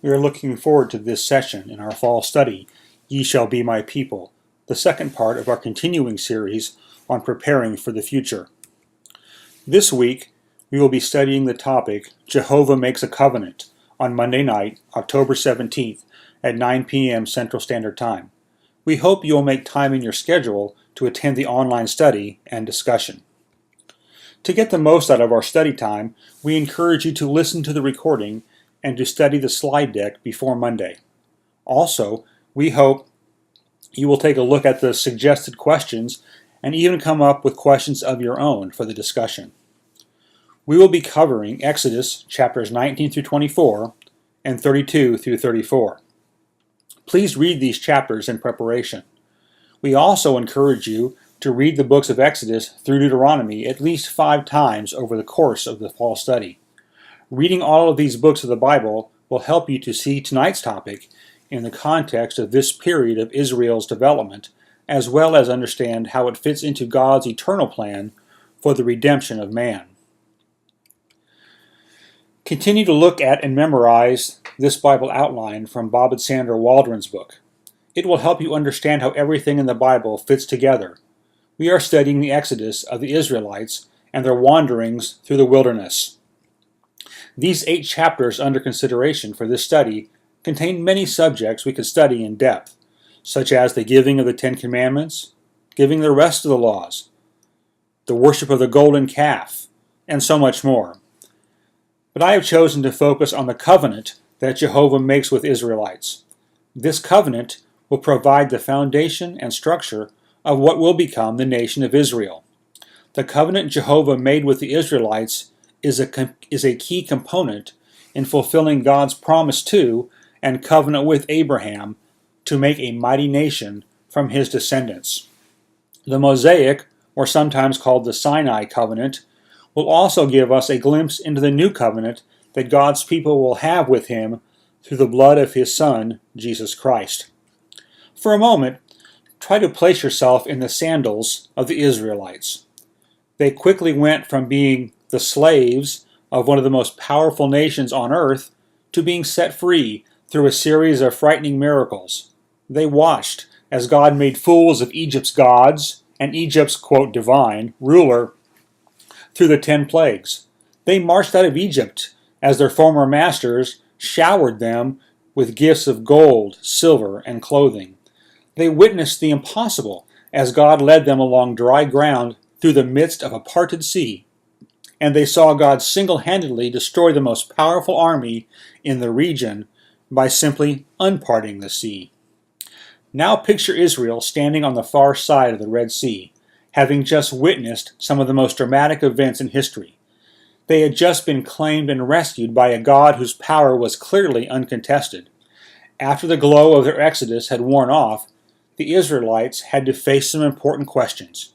We are looking forward to this session in our fall study, Ye Shall Be My People, the second part of our continuing series on preparing for the future. This week, we will be studying the topic, Jehovah Makes a Covenant, on Monday night, October 17th, at 9 p.m. Central Standard Time. We hope you will make time in your schedule to attend the online study and discussion. To get the most out of our study time, we encourage you to listen to the recording and to study the slide deck before Monday. Also, we hope you will take a look at the suggested questions and even come up with questions of your own for the discussion. We will be covering Exodus chapters 19 through 24 and 32 through 34. Please read these chapters in preparation. We also encourage you to read the books of Exodus through Deuteronomy at least 5 times over the course of the fall study. Reading all of these books of the Bible will help you to see tonight's topic in the context of this period of Israel's development, as well as understand how it fits into God's eternal plan for the redemption of man. Continue to look at and memorize this Bible outline from Bob and Sandra Waldron's book. It will help you understand how everything in the Bible fits together. We are studying the Exodus of the Israelites and their wanderings through the wilderness. These 8 chapters under consideration for this study contain many subjects we could study in depth, such as the giving of the 10 Commandments, giving the rest of the laws, the worship of the golden calf, and so much more. But I have chosen to focus on the covenant that Jehovah makes with Israelites. This covenant will provide the foundation and structure of what will become the nation of Israel. The covenant Jehovah made with the Israelites is a key component in fulfilling God's promise to and covenant with Abraham to make a mighty nation from his descendants. The Mosaic, or sometimes called the Sinai covenant, will also give us a glimpse into the new covenant that God's people will have with him through the blood of his Son, Jesus Christ. For a moment, try to place yourself in the sandals of the Israelites. They quickly went from being the slaves of one of the most powerful nations on earth to being set free through a series of frightening miracles. They watched as God made fools of Egypt's gods and Egypt's, quote, divine ruler through the 10 plagues. They marched out of Egypt as their former masters showered them with gifts of gold, silver, and clothing. They witnessed the impossible as God led them along dry ground through the midst of a parted sea. And they saw God single-handedly destroy the most powerful army in the region by simply unparting the sea. Now picture Israel standing on the far side of the Red Sea, having just witnessed some of the most dramatic events in history. They had just been claimed and rescued by a God whose power was clearly uncontested. After the glow of their exodus had worn off, the Israelites had to face some important questions.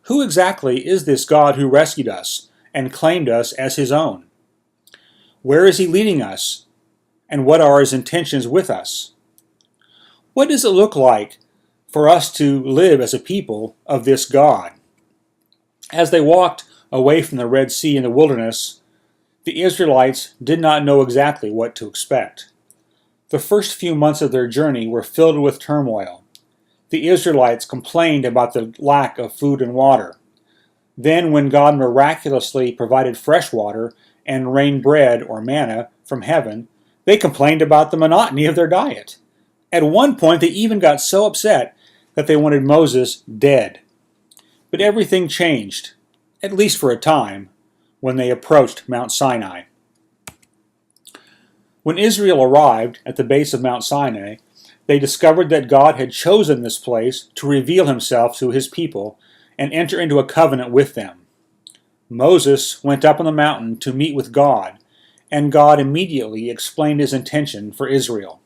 Who exactly is this God who rescued us and claimed us as his own? Where is he leading us? And what are his intentions with us? What does it look like for us to live as a people of this God? As they walked away from the Red Sea in the wilderness, the Israelites did not know exactly what to expect. The first few months of their journey were filled with turmoil. The Israelites complained about the lack of food and water. Then, when God miraculously provided fresh water and rained bread or manna from heaven, they complained about the monotony of their diet. At one point, they even got so upset that they wanted Moses dead. But everything changed, at least for a time, when they approached Mount Sinai. When Israel arrived at the base of Mount Sinai, they discovered that God had chosen this place to reveal himself to his people and enter into a covenant with them. Moses went up on the mountain to meet with God, and God immediately explained his intention for Israel.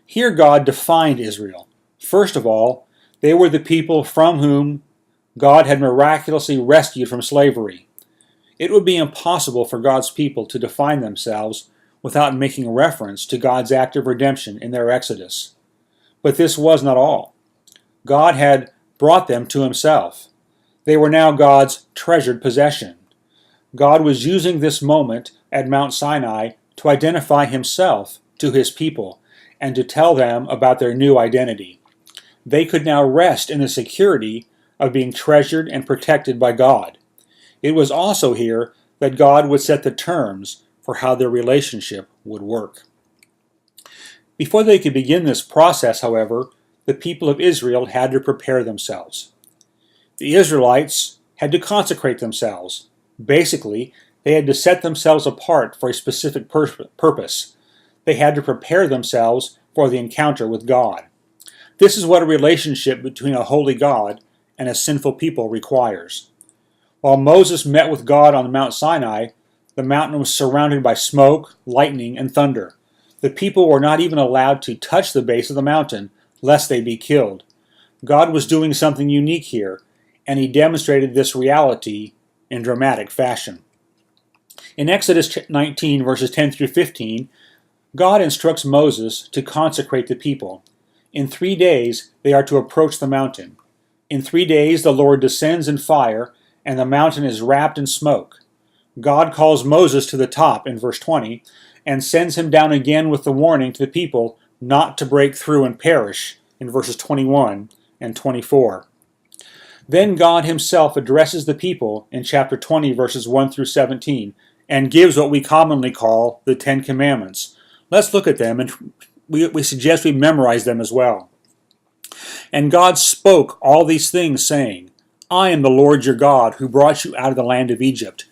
Here God defined Israel. First of all, they were the people from whom God had miraculously rescued from slavery. It would be impossible for God's people to define themselves without making reference to God's act of redemption in their exodus. But this was not all. God had brought them to himself. They were now God's treasured possession. God was using this moment at Mount Sinai to identify himself to his people and to tell them about their new identity. They could now rest in the security of being treasured and protected by God. It was also here that God would set the terms for how their relationship would work. Before they could begin this process, however, the people of Israel had to prepare themselves. The Israelites had to consecrate themselves. Basically, they had to set themselves apart for a specific purpose. They had to prepare themselves for the encounter with God. This is what a relationship between a holy God and a sinful people requires. While Moses met with God on Mount Sinai, the mountain was surrounded by smoke, lightning, and thunder. The people were not even allowed to touch the base of the mountain, lest they be killed. God was doing something unique here, and he demonstrated this reality in dramatic fashion. In Exodus 19, verses 10 through 15, God instructs Moses to consecrate the people. In 3 days they are to approach the mountain. In 3 days the Lord descends in fire, and the mountain is wrapped in smoke. God calls Moses to the top in verse 20, and sends him down again with the warning to the people not to break through and perish in verses 21 and 24. Then God himself addresses the people in chapter 20, verses 1 through 17, and gives what we commonly call the Ten Commandments. Let's look at them, and we suggest we memorize them as well. And God spoke all these things, saying, I am the Lord your God, who brought you out of the land of Egypt,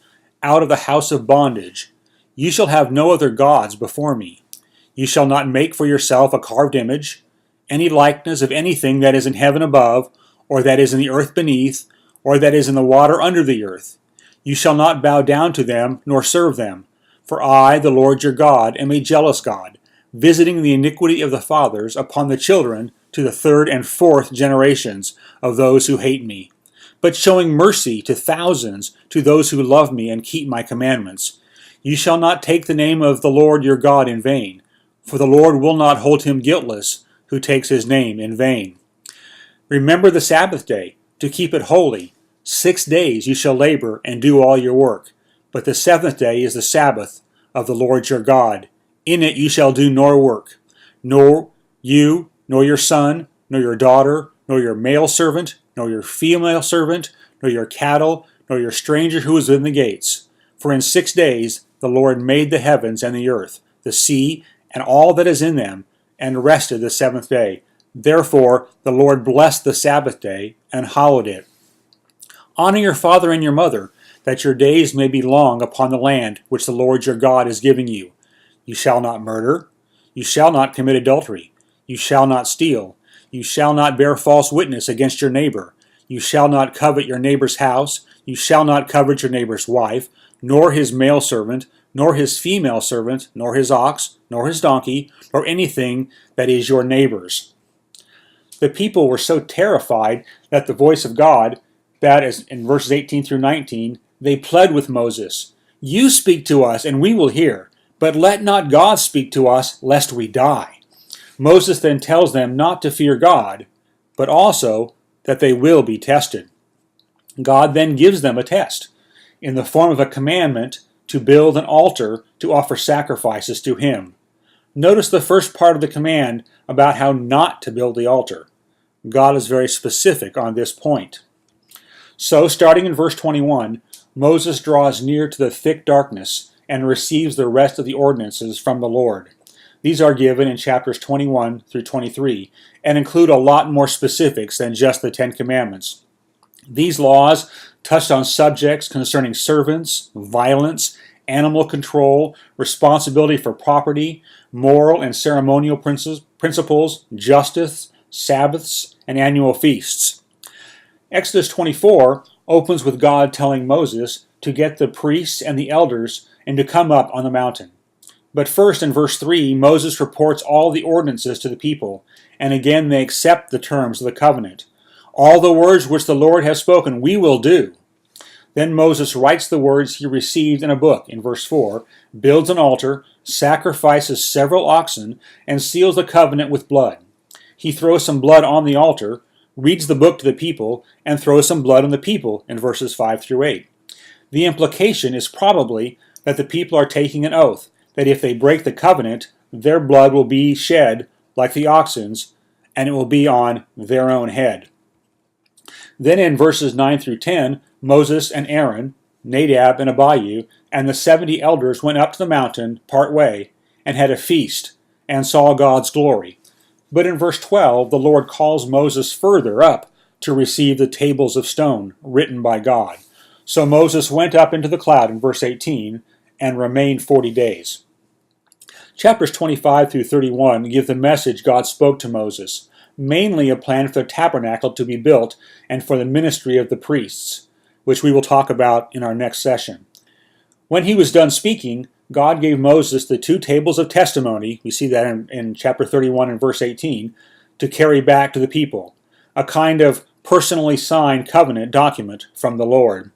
out of the house of bondage. You shall have no other gods before me. You shall not make for yourself a carved image, any likeness of anything that is in heaven above, or that is in the earth beneath, or that is in the water under the earth. You shall not bow down to them, nor serve them. For I, the Lord your God, am a jealous God, visiting the iniquity of the fathers upon the children to the 3rd and 4th generations of those who hate me, but showing mercy to thousands to those who love me and keep my commandments. You shall not take the name of the Lord your God in vain, for the Lord will not hold him guiltless who takes his name in vain. Remember the Sabbath day, to keep it holy. 6 days you shall labor and do all your work, but the 7th day is the Sabbath of the Lord your God. In it you shall do no work, nor you, nor your son, nor your daughter, nor your male servant, nor your female servant, nor your cattle, nor your stranger who is within the gates. For in 6 days the Lord made the heavens and the earth, the sea, and all that is in them, and rested the 7th day. Therefore the Lord blessed the Sabbath day and hallowed it. Honor your father and your mother, that your days may be long upon the land which the Lord your God is giving you. You shall not murder. You shall not commit adultery. You shall not steal. You shall not bear false witness against your neighbor. You shall not covet your neighbor's house. You shall not covet your neighbor's wife, nor his male servant, nor his female servant, nor his ox, nor his donkey, nor anything that is your neighbor's. The people were so terrified at the voice of God that, as in verses 18 through 19, they pled with Moses, You speak to us, and we will hear, but let not God speak to us, lest we die. Moses then tells them not to fear God, but also that they will be tested. God then gives them a test, in the form of a commandment to build an altar to offer sacrifices to him. Notice the first part of the command about how not to build the altar. God is very specific on this point. So, starting in verse 21, Moses draws near to the thick darkness and receives the rest of the ordinances from the Lord. These are given in chapters 21 through 23 and include a lot more specifics than just the 10 Commandments. These laws touched on subjects concerning servants, violence, animal control, responsibility for property, moral and ceremonial principles, justice, Sabbaths, and annual feasts. Exodus 24 opens with God telling Moses to get the priests and the elders and to come up on the mountain. But first, in verse 3, Moses reports all the ordinances to the people, and again they accept the terms of the covenant. All the words which the Lord has spoken we will do. Then Moses writes the words he received in a book, in verse 4, builds an altar, sacrifices several oxen, and seals the covenant with blood. He throws some blood on the altar, reads the book to the people, and throws some blood on the people in verses 5 through 8. The implication is probably that the people are taking an oath, that if they break the covenant, their blood will be shed like the oxen's, and it will be on their own head. Then in verses 9 through 10, Moses and Aaron, Nadab and Abihu, and the 70 elders went up to the mountain part way and had a feast and saw God's glory. But in verse 12, the Lord calls Moses further up to receive the tables of stone written by God. So Moses went up into the cloud in verse 18 and remained 40 days. Chapters 25 through 31 give the message God spoke to Moses, mainly a plan for the tabernacle to be built and for the ministry of the priests, which we will talk about in our next session. When he was done speaking, God gave Moses the 2 tables of testimony, we see that in chapter 31 and verse 18, to carry back to the people, a kind of personally signed covenant document from the Lord.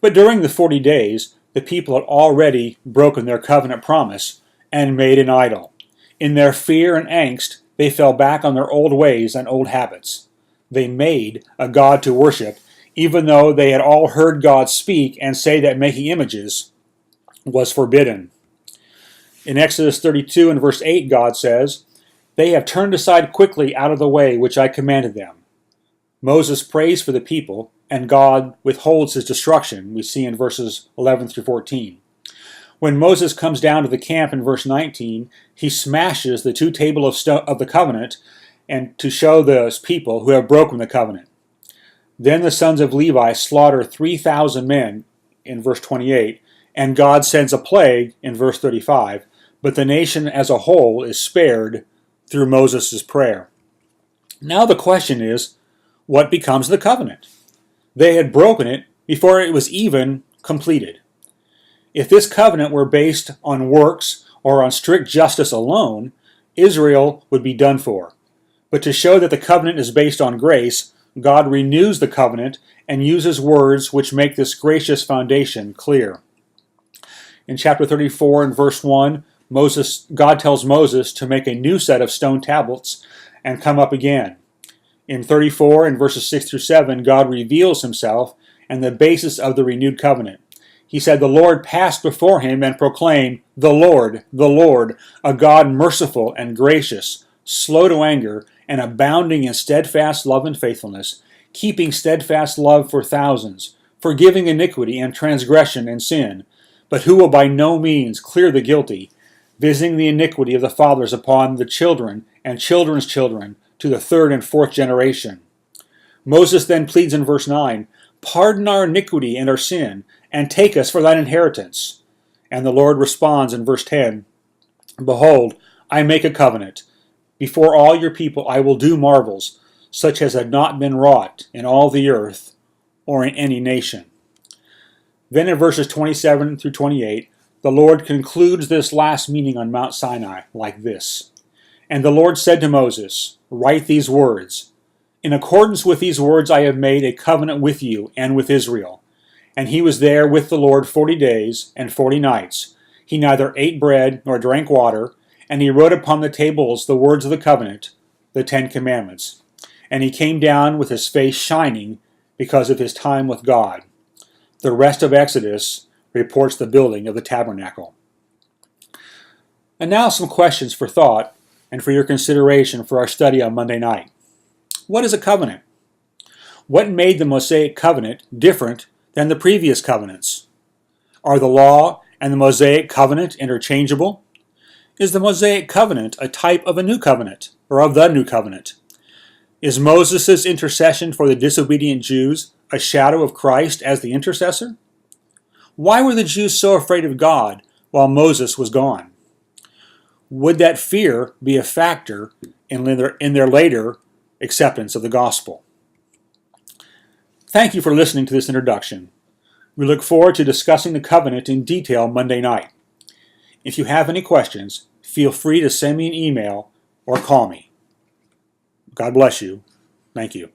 But during the 40 days, the people had already broken their covenant promise and made an idol. In their fear and angst, they fell back on their old ways and old habits. They made a god to worship, even though they had all heard God speak and say that making images was forbidden. In Exodus 32 and verse 8, God says, "They have turned aside quickly out of the way which I commanded them." Moses prays for the people, and God withholds his destruction, we see in verses 11 through 14. When Moses comes down to the camp in verse 19, he smashes the 2 tables of the covenant and to show those people who have broken the covenant. Then the sons of Levi slaughter 3,000 men in verse 28, and God sends a plague in verse 35, but the nation as a whole is spared through Moses' prayer. Now the question is, what becomes of the covenant? They had broken it before it was even completed. If this covenant were based on works or on strict justice alone, Israel would be done for. But to show that the covenant is based on grace, God renews the covenant and uses words which make this gracious foundation clear. In chapter 34 and verse 1, God tells Moses to make a new set of stone tablets and come up again. In 34 and verses 6 through 7, God reveals himself and the basis of the renewed covenant. He said, "The Lord passed before him and proclaimed, the Lord, a God merciful and gracious, slow to anger, and abounding in steadfast love and faithfulness, keeping steadfast love for thousands, forgiving iniquity and transgression and sin, but who will by no means clear the guilty, visiting the iniquity of the fathers upon the children and children's children to the 3rd and 4th generation." Moses then pleads in verse 9, "Pardon our iniquity and our sin, and take us for thine inheritance." And the Lord responds in verse 10, "Behold, I make a covenant. Before all your people I will do marvels, such as had not been wrought in all the earth or in any nation." Then in verses 27 through 28, the Lord concludes this last meeting on Mount Sinai like this. "And the Lord said to Moses, Write these words. In accordance with these words I have made a covenant with you and with Israel. And he was there with the Lord 40 days and 40 nights. He neither ate bread nor drank water, and he wrote upon the tables the words of the covenant, the 10 Commandments. And he came down with his face shining because of his time with God." The rest of Exodus reports the building of the tabernacle. And now some questions for thought and for your consideration for our study on Monday night. What is a covenant? What made the Mosaic covenant different than the previous covenants? Are the law and the Mosaic covenant interchangeable? Is the Mosaic covenant a type of a new covenant, or of the new covenant? Is Moses' intercession for the disobedient Jews a shadow of Christ as the intercessor? Why were the Jews so afraid of God while Moses was gone? Would that fear be a factor in their later acceptance of the gospel? Thank you for listening to this introduction. We look forward to discussing the covenant in detail Monday night. If you have any questions, feel free to send me an email or call me. God bless you. Thank you.